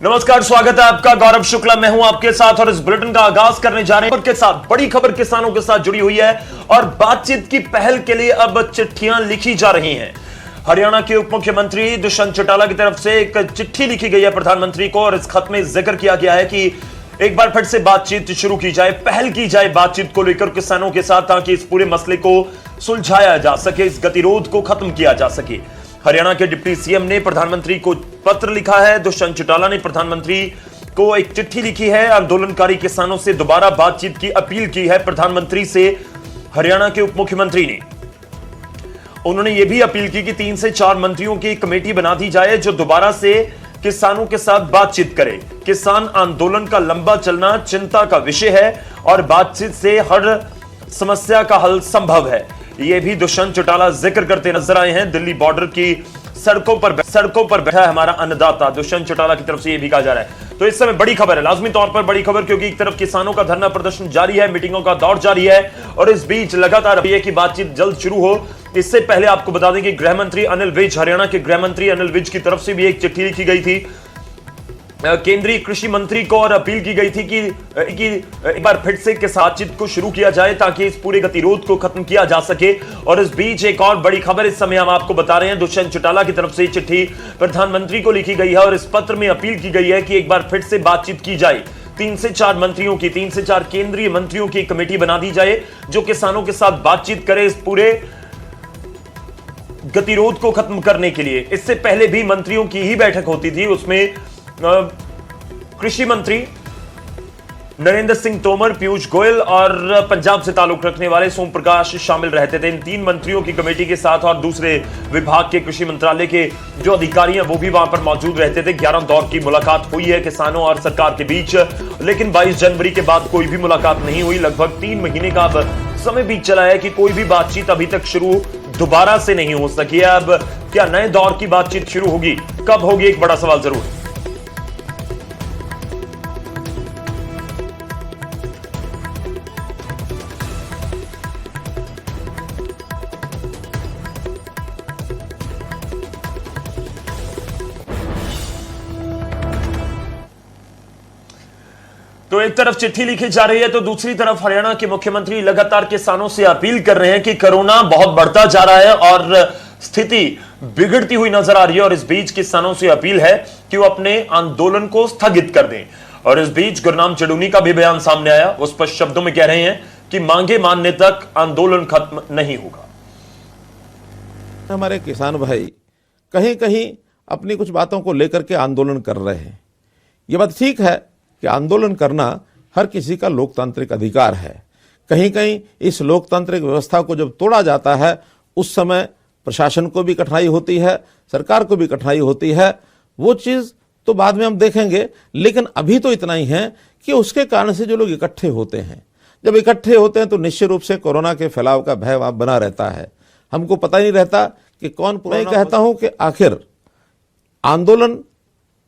नमस्कार, स्वागत है आपका। गौरव शुक्ला मैं हूं आपके साथ और इस बुलेटिन का आगाज करने जा रहे हैं के साथ बड़ी खबर किसानों के साथ जुड़ी हुई है और बातचीत की पहल के लिए अब चिट्ठियां लिखी जा रही हैं। हरियाणा के उप मुख्यमंत्री दुष्यंत चौटाला की तरफ से एक चिट्ठी लिखी गई है प्रधानमंत्री को और इस खत में जिक्र किया गया है कि एक बार फिर से बातचीत शुरू की जाए, पहल की जाए बातचीत को लेकर किसानों के साथ, ताकि इस पूरे मसले को सुलझाया जा सके, इस गतिरोध को खत्म किया जा सके। हरियाणा के डिप्टी सीएम ने प्रधानमंत्री को पत्र लिखा है। दुष्यंत चौटाला ने प्रधानमंत्री को एक चिट्ठी लिखी है। आंदोलनकारी किसानों से दोबारा बातचीत की अपील की है प्रधानमंत्री से हरियाणा के उप मुख्यमंत्री ने। उन्होंने यह भी अपील की कि 3 से 4 मंत्रियों की कमेटी बना दी जाए जो दोबारा से किसानों के साथ बातचीत करे। किसान आंदोलन का लंबा चलना चिंता का विषय है और बातचीत से हर समस्या का हल संभव है। यह भी दुष्यंत चौटाला जिक्र करते नजर आए हैं। दिल्ली बॉर्डर की सड़कों पर बैठा है हमारा अन्नदाता, दुष्यंत चौटाला की तरफ से यह भी कहा जा रहा है। तो इस समय बड़ी खबर है, लाजमी तौर पर बड़ी खबर, क्योंकि एक तरफ किसानों का धरना प्रदर्शन जारी है, मीटिंगों का दौर जारी है और इस बीच लगातार है कि बातचीत जल्द शुरू हो। इससे पहले आपको बता दें कि गृह मंत्री अनिल विज, हरियाणा के गृह मंत्री अनिल विज की तरफ से भी एक चिट्ठी लिखी गई थी केंद्रीय कृषि मंत्री को और अपील की गई थी कि एक बार फिर से बातचीत को शुरू किया जाए ताकि इस पूरे गतिरोध को खत्म किया जा सके। और इस बीच एक और बड़ी खबर इस समय हम आपको बता रहे हैं। दुष्यंत चौटाला की तरफ से चिट्ठी प्रधानमंत्री को लिखी गई है और इस पत्र में अपील की गई है कि एक बार फिर से बातचीत की जाए। 3 से 4 मंत्रियों की, 3 से 4 केंद्रीय मंत्रियों की कमेटी बना दी जाए जो किसानों के साथ बातचीत करे इस पूरे गतिरोध को खत्म करने के लिए। इससे पहले भी मंत्रियों की ही बैठक होती थी, उसमें कृषि मंत्री नरेंद्र सिंह तोमर, पीयूष गोयल और पंजाब से ताल्लुक रखने वाले सोम प्रकाश शामिल रहते थे। इन 3 मंत्रियों की कमेटी के साथ और दूसरे विभाग के, कृषि मंत्रालय के जो अधिकारी हैं वो भी वहां पर मौजूद रहते थे। 11 दौर की मुलाकात हुई है किसानों और सरकार के बीच, लेकिन 22 जनवरी के बाद कोई भी मुलाकात नहीं हुई। लगभग 3 महीने का अब समय बीत चला है कि कोई भी बातचीत अभी तक शुरू दोबारा से नहीं हो सकी है। अब क्या नए दौर की बातचीत शुरू होगी, कब होगी, एक बड़ा सवाल जरूर। तो एक तरफ चिट्ठी लिखी जा रही है तो दूसरी तरफ हरियाणा के मुख्यमंत्री लगातार किसानों से अपील कर रहे हैं कि कोरोना बहुत बढ़ता जा रहा है और स्थिति बिगड़ती हुई नजर आ रही है। और इस बीच किसानों से अपील है कि वो अपने आंदोलन को स्थगित कर दें। और इस बीच गुरनाम चड़ूनी का भी बयान सामने आया। उस पर शब्दों में कह रहे हैं कि मांगे मानने तक आंदोलन खत्म नहीं होगा। हमारे किसान भाई कहीं कहीं अपनी कुछ बातों को लेकर के आंदोलन कर रहे हैं। यह बात ठीक है कि आंदोलन करना हर किसी का लोकतांत्रिक अधिकार है। कहीं कहीं इस लोकतांत्रिक व्यवस्था को जब तोड़ा जाता है उस समय प्रशासन को भी कठिनाई होती है, सरकार को भी कठिनाई होती है। वो चीज तो बाद में हम देखेंगे, लेकिन अभी तो इतना ही है कि उसके कारण से जो लोग इकट्ठे होते हैं, जब इकट्ठे होते हैं तो निश्चित रूप से कोरोना के फैलाव का भय वहां बना रहता है। हमको पता नहीं रहता कि कौन। मैं कहता हूं कि आखिर आंदोलन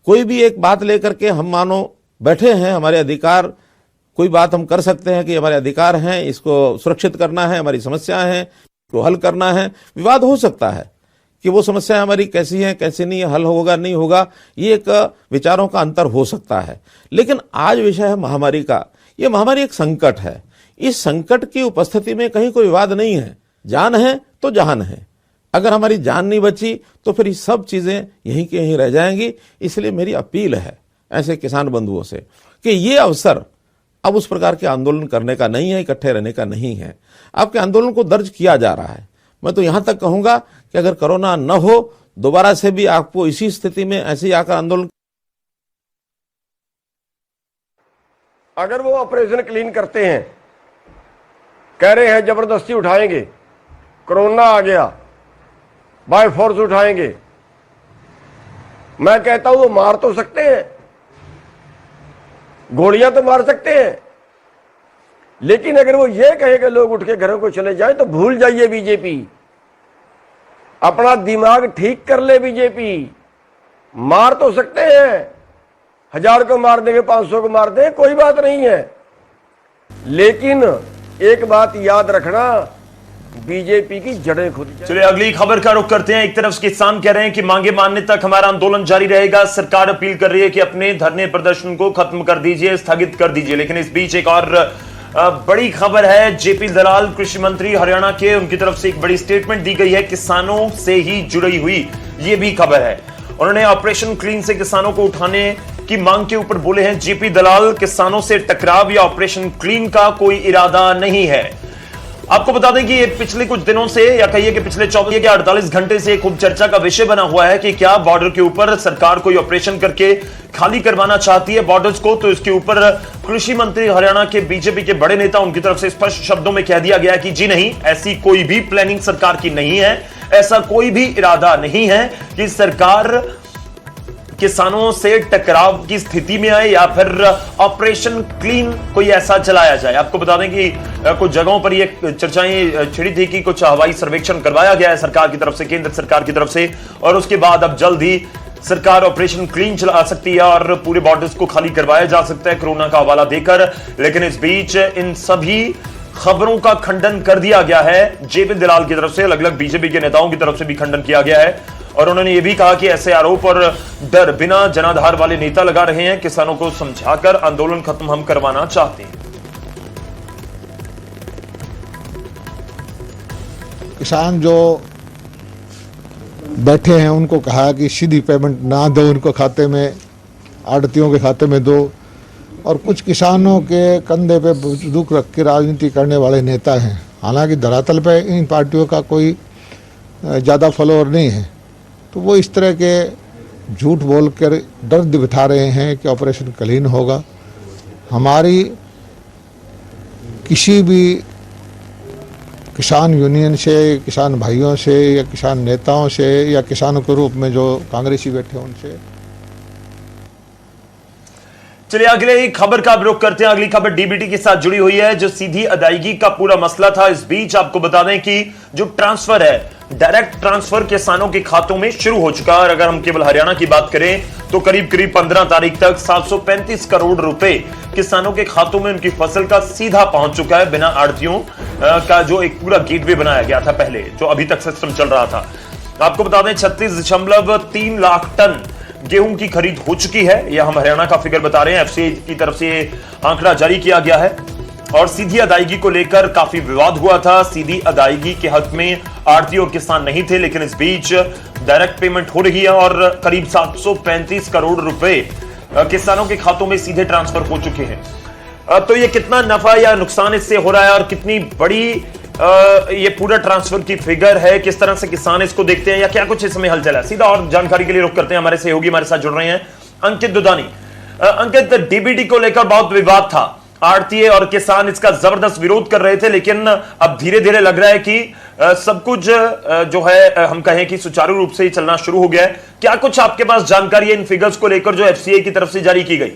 कोई भी एक बात लेकर के हम मानो बैठे हैं, हमारे अधिकार, कोई बात हम कर सकते हैं कि हमारे अधिकार हैं, इसको सुरक्षित करना है, हमारी समस्याएं हैं, इसको हल करना है। विवाद हो सकता है कि वो समस्याएं हमारी कैसी हैं, कैसी नहीं है, हल होगा नहीं होगा, ये एक विचारों का अंतर हो सकता है। लेकिन आज विषय है महामारी का। ये महामारी एक संकट है। इस संकट की उपस्थिति में कहीं कोई विवाद नहीं है। जान है तो जहान है। अगर हमारी जान नहीं बची तो फिर ये सब चीजें यहीं के यहीं रह जाएंगी। इसलिए मेरी अपील है ऐसे किसान बंधुओं से कि ये अवसर अब उस प्रकार के आंदोलन करने का नहीं है, इकट्ठे रहने का नहीं है। आपके आंदोलन को दर्ज किया जा रहा है। मैं तो यहां तक कहूंगा कि अगर कोरोना न हो, दोबारा से भी आपको इसी स्थिति में ऐसे ही आकर आंदोलन। अगर वो ऑपरेशन क्लीन करते हैं, कह रहे हैं जबरदस्ती उठाएंगे, कोरोना आ गया, बाय फोर्स उठाएंगे, मैं कहता हूं वो मार तो सकते हैं, गोलियां तो मार सकते हैं, लेकिन अगर वो ये कहे कि लोग उठ के घरों को चले जाएं तो भूल जाइए बीजेपी। अपना दिमाग ठीक कर ले बीजेपी। मार तो सकते हैं, 1000 को मार देंगे, 500 को मार देंगे, कोई बात नहीं है, लेकिन एक बात याद रखना, बीजेपी की जड़ें खुद जाएं। चलिए अगली खबर का रुख करते हैं। एक तरफ किसान कह रहे हैं कि मांगे मानने तक हमारा आंदोलन जारी रहेगा। सरकार अपील कर रही है कि अपने धरने प्रदर्शन को खत्म कर दीजिए, स्थगित कर दीजिए। लेकिन इस बीच एक और बड़ी खबर है। जेपी दलाल कृषि मंत्री हरियाणा के, उनकी तरफ से एक बड़ी स्टेटमेंट दी गई है, किसानों से ही जुड़ी हुई ये भी खबर है। उन्होंने ऑपरेशन क्लीन से किसानों को उठाने की मांग के ऊपर बोले हैं जेपी दलाल, किसानों से टकराव या ऑपरेशन क्लीन का कोई इरादा नहीं है। आपको बता दें कि ये पिछले कुछ दिनों से, या कहिए कि पिछले 24 के 48 घंटे से खूब चर्चा का विषय बना हुआ है कि क्या बॉर्डर के ऊपर सरकार कोई ऑपरेशन करके खाली करवाना चाहती है बॉर्डर्स को। तो इसके ऊपर कृषि मंत्री हरियाणा के बीजेपी के बड़े नेता, उनकी तरफ से स्पष्ट शब्दों में कह दिया गया कि जी नहीं, ऐसी कोई भी प्लानिंग सरकार की नहीं है, ऐसा कोई भी इरादा नहीं है कि सरकार किसानों से टकराव की स्थिति में आए या फिर ऑपरेशन क्लीन कोई ऐसा चलाया जाए। आपको बता दें कि कुछ जगहों पर ये चर्चाएं छिड़ी थी कि कुछ हवाई सर्वेक्षण करवाया गया है सरकार की तरफ से, केंद्र सरकार की तरफ से, और उसके बाद अब जल्द ही सरकार ऑपरेशन क्लीन चला सकती है और पूरे बॉर्डर्स को खाली करवाया जा सकता है कोरोना का हवाला देकर। लेकिन इस बीच इन सभी खबरों का खंडन कर दिया गया है जेपी दलाल की तरफ से। अलग अलग बीजेपी के नेताओं की तरफ से भी खंडन किया गया है और उन्होंने यह भी कहा कि ऐसे आरोप और डर बिना जनाधार वाले नेता लगा रहे हैं। किसानों को समझाकर आंदोलन खत्म हम करवाना चाहते हैं। किसान जो बैठे हैं उनको कहा कि सीधी पेमेंट ना दो, उनको खाते में, आड़तियों के खाते में दो। और कुछ किसानों के कंधे पे दुख रख के राजनीति करने वाले नेता हैं। हालांकि धरातल पे इन पार्टियों का कोई ज़्यादा फॉलोअर नहीं है, तो वो इस तरह के झूठ बोलकर डर बिठा रहे हैं कि ऑपरेशन क्लीन होगा। हमारी किसी भी किसान यूनियन से, किसान भाइयों से या किसान नेताओं से या किसानों के रूप में जो कांग्रेसी बैठे हैं उनसे। चलिए अगले खबर का रुख करते हैं। अगली खबर डीबीटी के साथ जुड़ी हुई है, जो सीधी अदायगी का पूरा मसला था। इस बीच आपको बता दें कि जो ट्रांसफर है, डायरेक्ट ट्रांसफर किसानों के खातों में शुरू हो चुका है। और अगर हम केवल हरियाणा की बात करें तो करीब करीब 15 तारीख तक 735 करोड़ रुपए किसानों के खातों में उनकी फसल का सीधा पहुंच चुका है, बिना आड़तियों का जो एक पूरा गेटवे बनाया गया था पहले, जो अभी तक सिस्टम चल रहा था। आपको बता दें 36.3 लाख टन गेहूं की खरीद हो चुकी है। यह हम हरियाणा का फिगर बता रहे हैं, एफसीआई की तरफ से आंकड़ा जारी किया गया है। और सीधी अदायगी को लेकर काफी विवाद हुआ था। सीधी अदायगी के हक में आड़ती और किसान नहीं थे, लेकिन इस बीच डायरेक्ट पेमेंट हो रही है और करीब 735 करोड़ रुपए किसानों के खातों में सीधे ट्रांसफर हो चुके हैं। तो ये कितना नफा या नुकसान इससे हो रहा है और कितनी बड़ी ये पूरा ट्रांसफर की फिगर है, किस तरह से किसान इसको देखते हैं या क्या कुछ इसमें हलचल है, सीधा और जानकारी के लिए रुख करते हैं। हमारे सहयोगी हमारे साथ जुड़ रहे हैं अंकित दुदानी। अंकित, डीबीटी को लेकर बहुत विवाद था, आड़तीय और किसान इसका जबरदस्त विरोध कर रहे थे, लेकिन अब धीरे धीरे लग रहा है कि सब कुछ जो है हम कहें कि सुचारू रूप से ही चलना शुरू हो गया है। क्या कुछ आपके पास जानकारी है इन फिगर्स को लेकर जो एफसीआई की तरफ से जारी की गई?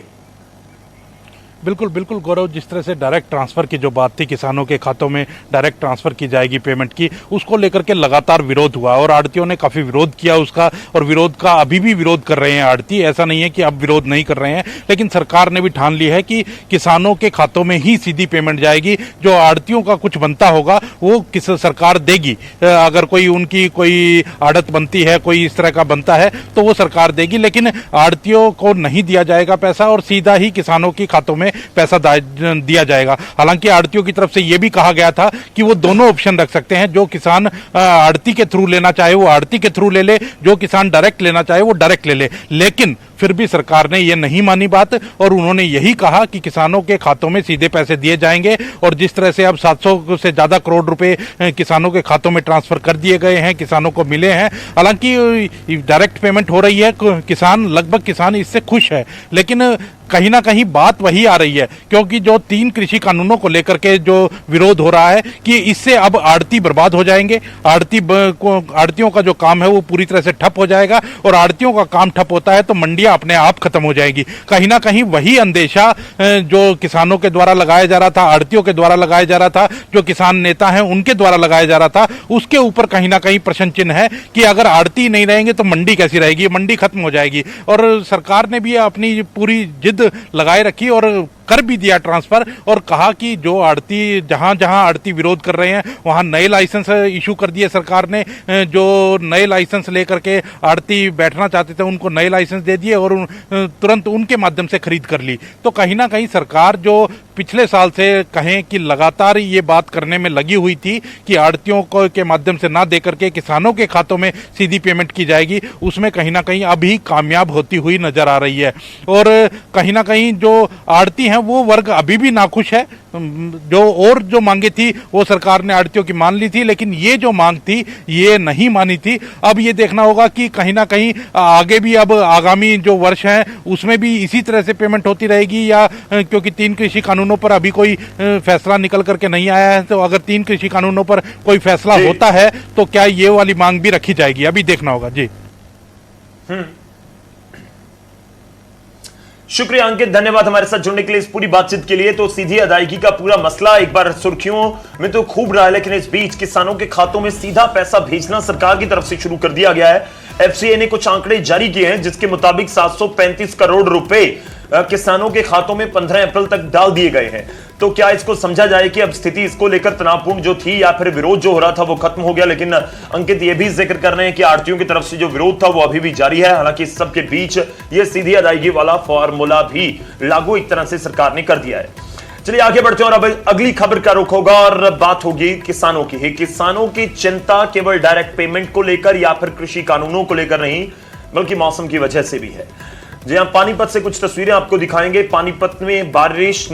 बिल्कुल बिल्कुल गौरव, जिस तरह से डायरेक्ट ट्रांसफ़र की जो बात थी, किसानों के खातों में डायरेक्ट ट्रांसफ़र की जाएगी पेमेंट की, उसको लेकर के लगातार विरोध हुआ और आड़तियों ने काफ़ी विरोध किया उसका, और विरोध का अभी भी विरोध कर रहे हैं आड़ती। ऐसा नहीं है कि अब विरोध नहीं कर रहे हैं, लेकिन सरकार ने भी ठान ली है कि किसानों के खातों में ही सीधी पेमेंट जाएगी। जो आड़तियों का कुछ बनता होगा वो किस सरकार देगी। अगर कोई उनकी कोई आड़त बनती है, कोई इस तरह का बनता है तो वो सरकार देगी, लेकिन आड़तियों को नहीं दिया जाएगा पैसा और सीधा ही किसानों के खातों में पैसा दिया जाएगा। हालांकि आड़तियों की तरफ से यह भी कहा गया था कि वो दोनों ऑप्शन रख सकते हैं, जो किसान आड़ती के थ्रू लेना चाहे वो आड़ती के थ्रू ले ले, जो किसान डायरेक्ट लेना चाहे वो डायरेक्ट ले ले। लेकिन फिर भी सरकार ने यह नहीं मानी बात और उन्होंने यही कहा कि किसानों के खातों में सीधे पैसे दिए जाएंगे। और जिस तरह से अब 700 से ज्यादा करोड़ रुपए किसानों के खातों में ट्रांसफर कर दिए गए हैं, किसानों को मिले हैं। हालांकि डायरेक्ट पेमेंट हो रही है, किसान लगभग किसान इससे खुश है, लेकिन कहीं ना कहीं बात वही आ रही है, क्योंकि जो 3 कृषि कानूनों को लेकर के जो विरोध हो रहा है कि इससे अब आड़ती बर्बाद हो जाएंगे, आड़तियों का जो काम है वो पूरी तरह से ठप हो जाएगा, और आड़तियों का काम ठप होता है तो मंडियां अपने आप खत्म हो जाएगी। कहीं ना कहीं वही अंदेशा जो किसानों के द्वारा लगाया जा रहा था, आड़तियों के द्वारा लगाया जा रहा था, जो किसान नेता हैं उनके द्वारा लगाया जा रहा था, उसके ऊपर कहीं ना कहीं प्रश्न चिन्ह है कि अगर आड़ती नहीं रहेंगे तो मंडी कैसी रहेगी, मंडी खत्म हो जाएगी। और सरकार ने भी अपनी पूरी जिद लगाए रखी और कर भी दिया ट्रांसफर, और कहा कि जो आड़ती जहां जहां आड़ती विरोध कर रहे हैं वहां नए लाइसेंस इशू कर दिए सरकार ने। जो नए लाइसेंस लेकर के आड़ती बैठना चाहते थे उनको नए लाइसेंस दे दिए और तुरंत उनके माध्यम से खरीद कर ली। तो कहीं ना कहीं सरकार जो पिछले साल से कहें कि लगातार ये बात करने में लगी हुई थी कि आड़तियों को के माध्यम से ना दे करके किसानों के खातों में सीधी पेमेंट की जाएगी, उसमें कहीं ना कहीं अभी कामयाब होती हुई नजर आ रही है। और कहीं ना कहीं जो आड़ती हैं वो वर्ग अभी भी नाखुश है। जो मांगे थी वो सरकार ने आड़तियों की मान ली थी, लेकिन ये जो मांग थी ये नहीं मानी थी। अब ये देखना होगा कि कहीं ना कहीं आगे भी अब आगामी जो वर्ष है उसमें भी इसी तरह से पेमेंट होती रहेगी, या क्योंकि 3 कृषि कानूनों पर अभी कोई फैसला निकल करके नहीं आया है, तो अगर 3 कृषि कानूनों पर कोई फैसला होता है तो क्या ये वाली मांग भी रखी जाएगी, अभी देखना होगा। जी शुक्रिया अंकित, धन्यवाद हमारे साथ जुड़ने के लिए, इस पूरी बातचीत के लिए। तो सीधी अदायगी का पूरा मसला एक बार सुर्खियों में तो खूब रहा है, लेकिन इस बीच किसानों के खातों में सीधा पैसा भेजना सरकार की तरफ से शुरू कर दिया गया है। एफसीए ने कुछ आंकड़े जारी किए हैं जिसके मुताबिक 735 करोड़ रुपए किसानों के खातों में 15 अप्रैल तक डाल दिए गए हैं। तो क्या इसको समझा जाए कि अब स्थिति इसको लेकर तनावपूर्ण जो थी या फिर विरोध जो हो रहा था वो खत्म हो गया? लेकिन अंकित ये भी जिक्र कर रहे हैं कि आड़तियों की तरफ से जो विरोध था वो अभी भी जारी है। हालांकि इस सब के बीच ये सीधी अदायगी वाला फॉर्मूला भी लागू एक तरह से सरकार ने कर दिया है। चलिए आगे बढ़ते हैं और अब अगली खबर का रुख होगा और बात होगी किसानों की ही। किसानों की चिंता केवल डायरेक्ट पेमेंट को लेकर या फिर कृषि कानूनों को लेकर नहीं, बल्कि मौसम की वजह से भी है। जी हां, पानीपत से कुछ तस्वीरें आपको दिखाएंगे। पानीपत में बारिश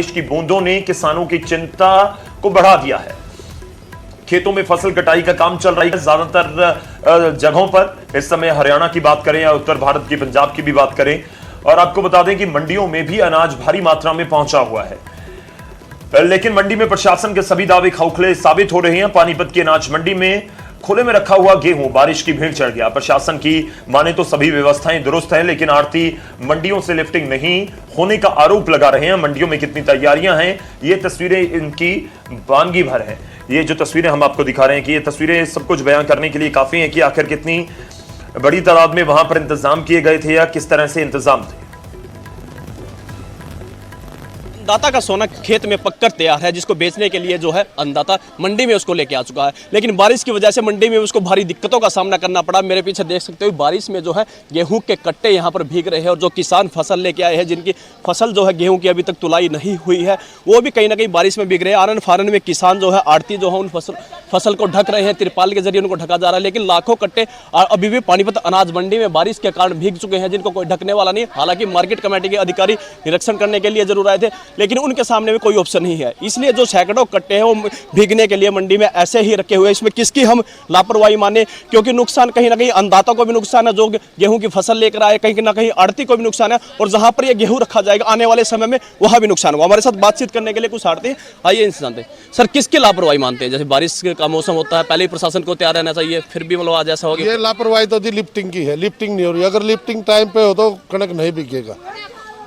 की बूंदों ने किसानों की चिंता को बढ़ा दिया है। खेतों में फसल कटाई का काम चल रहा है ज्यादातर जगहों पर। इस समय हरियाणा की बात करें या उत्तर भारत की पंजाब की भी बात करें, और आपको बता दें कि मंडियों में भी अनाज भारी मात्रा में पहुंचा हुआ है, लेकिन मंडी में प्रशासन के सभी दावे खोखले साबित हो रहे हैं। पानीपत की अनाज मंडी में खुले में रखा हुआ गेहूं बारिश की भीड़ चढ़ गया। प्रशासन की माने तो सभी व्यवस्थाएं दुरुस्त हैं, लेकिन आड़ती मंडियों से लिफ्टिंग नहीं होने का आरोप लगा रहे हैं। मंडियों में कितनी तैयारियां हैं ये तस्वीरें इनकी वानगी भर हैं। ये जो तस्वीरें हम आपको दिखा रहे हैं कि ये तस्वीरें सब कुछ बयां करने के लिए काफी हैं कि आखिर कितनी बड़ी तादाद में वहां पर इंतजाम किए गए थे या किस तरह से इंतजाम थे। अन्नदाता का सोना खेत में पककर तैयार है, जिसको बेचने के लिए जो है अन्नदाता मंडी में उसको लेके आ चुका है। लेकिन बारिश की वजह से मंडी में उसको भारी दिक्कतों का सामना करना पड़ा। मेरे पीछे देख सकते हो बारिश में जो है गेहूं के कट्टे यहाँ पर भीग रहे हैं, और जो किसान फसल लेके आए हैं जिनकी फसल जो है गेहूं की अभी तक तुलाई नहीं हुई है वो भी कहीं ना कहीं बारिश में भीग रहे हैं। आरन फारन में किसान जो है आड़ती जो है उन फसल को ढक रहे हैं, तिरपाल के जरिए उनको ढका जा रहा है। लेकिन लाखों कट्टे अभी भी पानीपत अनाज मंडी में बारिश के कारण भीग चुके हैं, जिनको कोई ढकने वाला नहीं। हालांकि मार्केट कमेटी के अधिकारी निरीक्षण करने के लिए जरूर आए थे, लेकिन उनके सामने में कोई ऑप्शन नहीं है। इसलिए जो सैकड़ों कट्टे हैं वो भीगने के लिए मंडी में ऐसे ही रखे हुए हैं। इसमें किसकी हम लापरवाही माने, क्योंकि नुकसान कहीं ना कहीं अन्नदाता को भी नुकसान है जो गेहूं की फसल लेकर आए, कहीं ना कहीं आड़ती को भी नुकसान है, और जहां पर ये गेहूं रखा जाएगा आने वाले समय में वहां भी नुकसान होगा। हमारे साथ बातचीत करने के लिए कुछ आड़ती आइए इनसे जानते हैं। सर, किसकी लापरवाही मानते हैं? जैसे बारिश का मौसम होता है, पहले ही प्रशासन को तैयार रहना चाहिए, फिर भी मतलब आज ऐसा हो गया। ये लापरवाही तो जी लिफ्टिंग की है, लिफ्टिंग नहीं हो रही। अगर लिफ्टिंग टाइम पे हो तो कणक नहीं बिकेगा।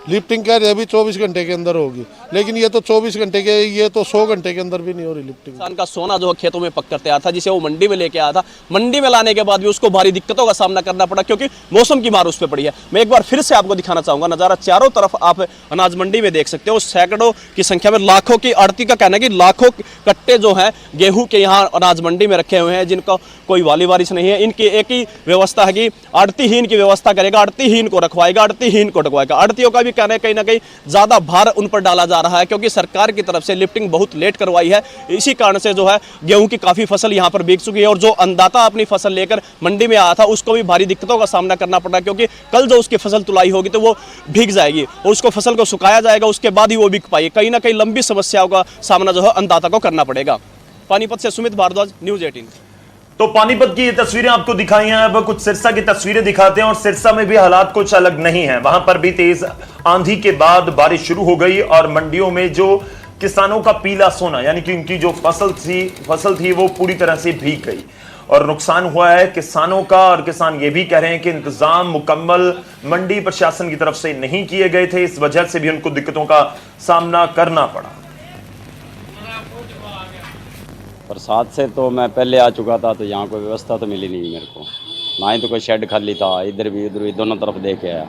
लिफ्टिंग क्या है अभी 24 घंटे के अंदर होगी, लेकिन ये तो 24 घंटे के, ये तो 100 घंटे के अंदर भी नहीं हो रही लिफ्टिंग। किसान का सोना जो खेतों में पककर तैयार था, जिसे वो मंडी में लेके आया था, मंडी में लाने के बाद भी उसको भारी दिक्कतों का सामना करना पड़ा, क्योंकि मौसम की मार उस पर पड़ी है। मैं एक बार फिर से आपको दिखाना चाहूंगा नजारा। चारों तरफ आप अनाज मंडी में देख सकते हो, सैकड़ों की संख्या में, लाखों की, आड़ती का कहना है कि लाखों कट्टे जो है गेहूं के यहाँ अनाज मंडी में रखे हुए हैं, जिनका कोई वाली वारिस नहीं है। इनकी एक ही व्यवस्था है कि आड़ती ही इनकी व्यवस्था करेगा, आड़ती ही इनको रखवाएगा, आड़ती ही इनको ढकवाएगा। आड़तियों का भी कहना है कहीं ना कहीं ज्यादा भार उन पर डाला जा रहा है, क्योंकि सरकार की तरफ से लिफ्टिंग बहुत लेट करवाई है। इसी कारण से जो है गेहूं की काफी फसल यहां पर बिक चुकी है, और जो अन्नदाता अपनी फसल लेकर मंडी में आया था उसको भी भारी दिक्कतों का सामना करना पड़ रहा है, क्योंकि कल जो उसकी फसल तुलाई होगी तो वो भीग जाएगी और उसको फसल को सुखाया जाएगा, उसके बाद ही वो बिक पाएगी। कहीं ना कहीं लंबी समस्याओं का सामना जो है अन्नदाता को करना पड़ेगा। पानीपत से सुमित भारद्वाज, न्यूज़ 18। तो पानीपत की ये तस्वीरें आपको दिखाई हैं। अब कुछ सिरसा की तस्वीरें दिखाते हैं, और सिरसा में भी हालात कुछ अलग नहीं है। वहां पर भी तेज आंधी के बाद बारिश शुरू हो गई, और मंडियों में जो किसानों का पीला सोना यानी कि उनकी जो फसल थी वो पूरी तरह से भीग गई, और नुकसान हुआ है किसानों का। और किसान ये भी कह रहे हैं कि इंतजाम मुकम्मल मंडी प्रशासन की तरफ से नहीं किए गए थे, इस वजह से भी उनको दिक्कतों का सामना करना पड़ा। बरसात से तो मैं पहले आ चुका था, तो यहाँ कोई व्यवस्था तो मिली नहीं मेरे को, ना ही तो कोई शेड खाली था। इधर भी उधर भी दोनों तरफ देख के आया,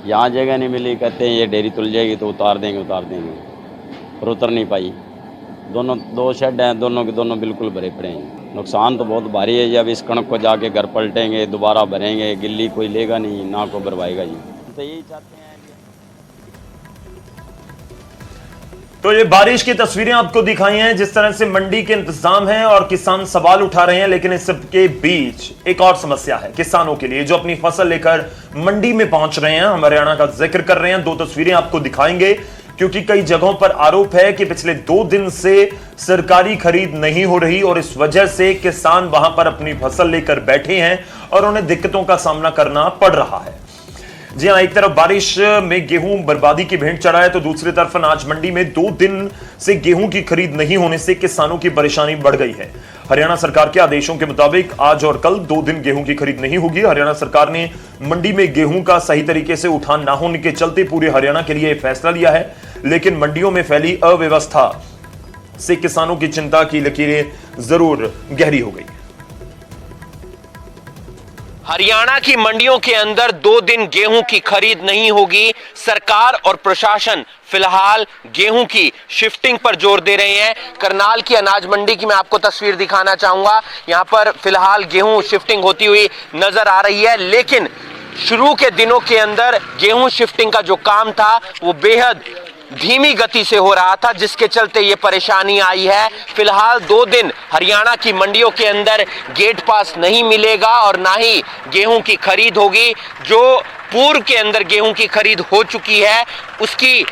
यहाँ जगह नहीं मिली, कहते हैं ये डेयरी तुल जाएगी तो उतार देंगे, पर उतर नहीं पाई। दोनों 2 शेड हैं, दोनों के दोनों बिल्कुल भरे पड़े हैं। नुकसान तो बहुत भारी है जी। अब इस कणक को जाके घर पलटेंगे, दोबारा भरेंगे, गिल्ली कोई लेगा नहीं, ना को भरवाएगा जी। तो यही चाहते हैं। तो ये बारिश की तस्वीरें आपको दिखाई हैं, जिस तरह से मंडी के इंतजाम हैं और किसान सवाल उठा रहे हैं। लेकिन इस सबके बीच एक और समस्या है किसानों के लिए, जो अपनी फसल लेकर मंडी में पहुंच रहे हैं। हम हरियाणा का जिक्र कर रहे हैं, 2 तस्वीरें आपको दिखाएंगे, क्योंकि कई जगहों पर आरोप है कि पिछले 2 दिन से सरकारी खरीद नहीं हो रही और इस वजह से किसान वहां पर अपनी फसल लेकर बैठे हैं और उन्हें दिक्कतों का सामना करना पड़ रहा है। जी हां, एक तरफ बारिश में गेहूं बर्बादी की भेंट चढ़ा है, तो दूसरी तरफ अनाज मंडी में 2 दिन से गेहूं की खरीद नहीं होने से किसानों की परेशानी बढ़ गई है। हरियाणा सरकार के आदेशों के मुताबिक आज और कल 2 दिन गेहूं की खरीद नहीं होगी। हरियाणा सरकार ने मंडी में गेहूं का सही तरीके से उठान न होने के चलते पूरे हरियाणा के लिए फैसला लिया है। लेकिन मंडियों में फैली अव्यवस्था से किसानों की चिंता की लकीरें जरूर गहरी हो गई। हरियाणा की मंडियों के अंदर 2 दिन गेहूं की खरीद नहीं होगी। सरकार और प्रशासन फिलहाल गेहूं की शिफ्टिंग पर जोर दे रहे हैं। करनाल की अनाज मंडी की मैं आपको तस्वीर दिखाना चाहूंगा। यहां पर फिलहाल गेहूं शिफ्टिंग होती हुई नजर आ रही है, लेकिन शुरू के दिनों के अंदर गेहूं शिफ्टिंग का जो काम था वो बेहद धीमी गति से हो रहा था, जिसके चलते ये परेशानी आई है। फिलहाल 2 दिन हरियाणा की मंडियों के अंदर गेट पास नहीं मिलेगा और ना ही गेहूं की खरीद होगी। जो पूर्व के अंदर गेहूं की खरीद हो चुकी है उसकी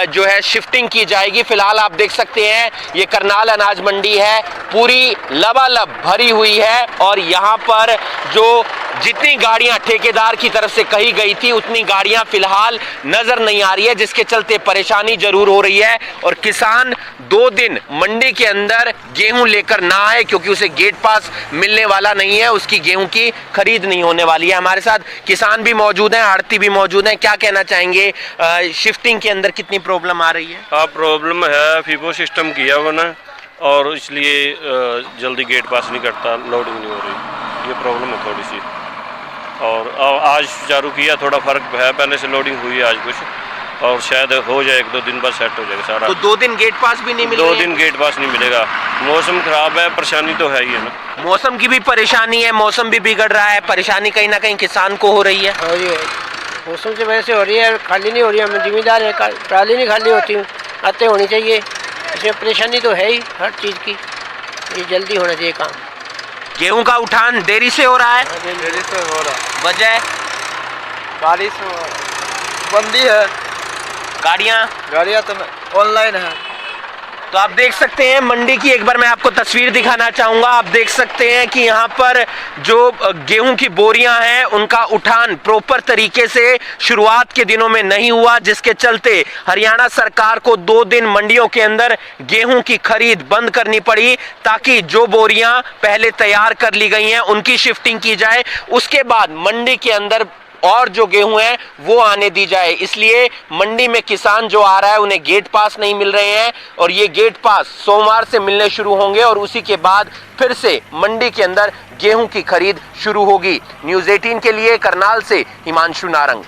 जो है शिफ्टिंग की जाएगी। फिलहाल आप देख सकते हैं ये करनाल अनाज मंडी है, पूरी लबालब भरी हुई है और यहाँ पर जो जितनी गाड़ियां ठेकेदार की तरफ से कही गई थी उतनी गाड़ियां फिलहाल नजर नहीं आ रही है, जिसके चलते परेशानी जरूर हो रही है। और किसान 2 दिन मंडी के अंदर गेहूं लेकर ना आए क्योंकि उसे गेट पास मिलने वाला नहीं है, उसकी गेहूं की खरीद नहीं होने वाली है। हमारे साथ किसान भी मौजूद हैं, आड़ती भी मौजूद हैं। क्या कहना चाहेंगे, शिफ्टिंग के अंदर कितनी प्रॉब्लम आ रही है? हाँ, प्रॉब्लम है, फीफो सिस्टम किया हुआ ना, और इसलिए जल्दी गेट पास नहीं करता, लोडिंग नहीं हो रही, ये प्रॉब्लम है थोड़ी सी। और आज चालू किया, थोड़ा फर्क है, पहले से लोडिंग हुई आज कुछ, और शायद हो जाए 1-2 दिन बाद सेट हो जाएगा सारा। तो 2 दिन गेट पास भी नहीं मिलेगा? 2 दिन गेट पास नहीं मिलेगा, मौसम खराब है, परेशानी तो है ही है ना। मौसम की भी परेशानी है, मौसम भी बिगड़ रहा है, परेशानी कहीं ना कहीं किसान को हो रही है। मौसम की वजह से हो रही है, खाली नहीं हो रही है। हम जिम्मेदार है, ट्राली नहीं खाली होती, आते होनी चाहिए। इसमें परेशानी तो है ही हर चीज़ की, ये जल्दी होना चाहिए काम। गेहूं का उठान देरी से हो रहा है? देरी से हो रहा है। वजह? बारिश बंदी है, गाड़ियाँ तो ऑनलाइन है। तो आप देख सकते हैं मंडी की एक बार मैं आपको तस्वीर दिखाना चाहूंगा। आप देख सकते हैं कि यहाँ पर जो गेहूं की बोरियां हैं उनका उठान प्रॉपर तरीके से शुरुआत के दिनों में नहीं हुआ, जिसके चलते हरियाणा सरकार को 2 दिन मंडियों के अंदर गेहूं की खरीद बंद करनी पड़ी, ताकि जो बोरियां पहले तैयार कर ली गई हैं उनकी शिफ्टिंग की जाए, उसके बाद मंडी के अंदर और जो गेहूं है वो आने दी जाए। इसलिए मंडी में किसान जो आ रहा है उन्हें गेट पास नहीं मिल रहे हैं और ये गेट पास सोमवार से मिलने शुरू होंगे और उसी के बाद फिर से मंडी के अंदर गेहूं की खरीद शुरू होगी। न्यूज़ 18 के लिए करनाल से हिमांशु नारंग।